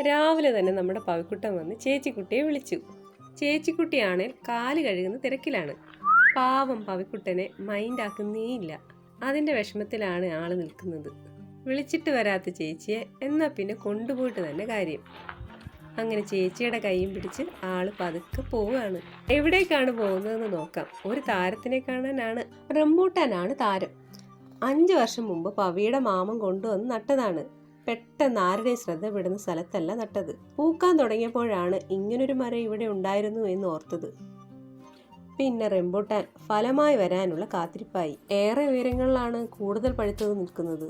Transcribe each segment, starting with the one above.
രാവിലെ തന്നെ നമ്മുടെ പവിക്കുട്ടൻ വന്ന് ചേച്ചിക്കുട്ടിയെ വിളിച്ചു. ചേച്ചിക്കുട്ടിയാണേൽ കാല് കഴുകുന്ന തിരക്കിലാണ്. പാവം പവിക്കുട്ടനെ മൈൻഡാക്കുന്നേയില്ല. അതിൻ്റെ വിഷമത്തിലാണ് ആള് നിൽക്കുന്നത്. വിളിച്ചിട്ട് വരാത്ത ചേച്ചിയെ എന്നാ പിന്നെ കൊണ്ടുപോയിട്ട് തന്നെ കാര്യം. അങ്ങനെ ചേച്ചിയുടെ കൈയും പിടിച്ച് ആള് പതുക്കെ പോവുകയാണ്. എവിടേക്കാണ് പോകുന്നതെന്ന് നോക്കാം. ഒരു താരത്തിനെ കാണാനാണ്. റംബൂട്ടാനാണ് താരം. 5 വർഷം മുമ്പ് പവിയുടെ മാമൻ കൊണ്ടുവന്ന് നട്ടതാണ്. പെട്ടെന്ന് ആരുടെയും ശ്രദ്ധപ്പെടുന്ന സ്ഥലത്തല്ല നട്ടത്. പൂക്കാൻ തുടങ്ങിയപ്പോഴാണ് ഇങ്ങനൊരു മരം ഇവിടെ ഉണ്ടായിരുന്നു എന്ന് ഓർത്തത്. പിന്നെ റംബൂട്ടാൻ ഫലമായി വരാനുള്ള കാത്തിരിപ്പായി. ഏറെ ഉയരങ്ങളിലാണ് കൂടുതൽ പഴുത്തത് നിൽക്കുന്നത്.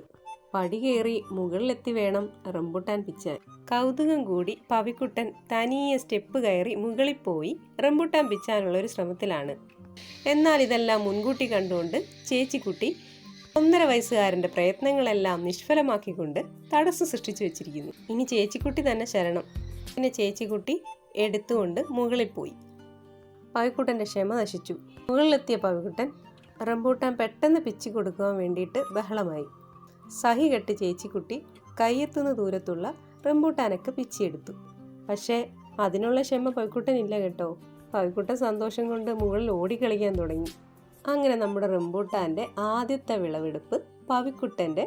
പടി കയറി മുകളിലെത്തി വേണം റംബൂട്ടാൻ പിച്ചാൻ. കൗതുകം കൂടി പവിക്കുട്ടൻ തനിയെ സ്റ്റെപ്പ് കയറി മുകളിൽ പോയി റംബൂട്ടാൻ പിച്ചാനുള്ള ഒരു ശ്രമത്തിലാണ്. എന്നാൽ ഇതെല്ലാം മുൻകൂട്ടി കണ്ടുകൊണ്ട് ചേച്ചിക്കുട്ടി 1.5 വയസ്സുകാരൻ്റെ പ്രയത്നങ്ങളെല്ലാം നിഷ്ഫലമാക്കിക്കൊണ്ട് തടസ്സം സൃഷ്ടിച്ചു വെച്ചിരിക്കുന്നു. ഇനി ചേച്ചിക്കുട്ടി തന്നെ ശരണം. പിന്നെ ചേച്ചിക്കുട്ടി എടുത്തുകൊണ്ട് മുകളിൽ പോയി. പവിക്കുട്ടൻ്റെ ക്ഷമ നശിച്ചു. മുകളിലെത്തിയ പവിക്കുട്ടൻ റംബൂട്ടാൻ പെട്ടെന്ന് പിച്ചി കൊടുക്കുവാൻ വേണ്ടിയിട്ട് ബഹളമായി. സഹി കെട്ട് ചേച്ചിക്കുട്ടി കയ്യെത്തുന്ന ദൂരത്തുള്ള റംബൂട്ടാനൊക്കെ പിച്ചിയെടുത്തു. പക്ഷേ അതിനുള്ള ക്ഷമ പവിക്കുട്ടനില്ല കേട്ടോ. പവിക്കുട്ടൻ സന്തോഷം കൊണ്ട് മുകളിൽ ഓടിക്കളിക്കാൻ തുടങ്ങി. അങ്ങനെ നമ്മുടെ റംബൂട്ടാൻ്റെ ആദ്യത്തെ വിളവെടുപ്പ് പവിക്കുട്ടൻ്റെ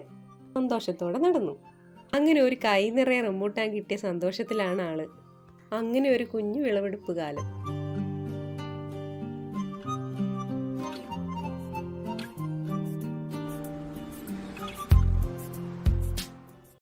സന്തോഷത്തോടെ നടന്നു. അങ്ങനെ ഒരു കൈ നിറയെ റംബൂട്ടാൻ കിട്ടിയ സന്തോഷത്തിലാണ് ആള്. അങ്ങനെ ഒരു കുഞ്ഞു വിളവെടുപ്പ് കാലം.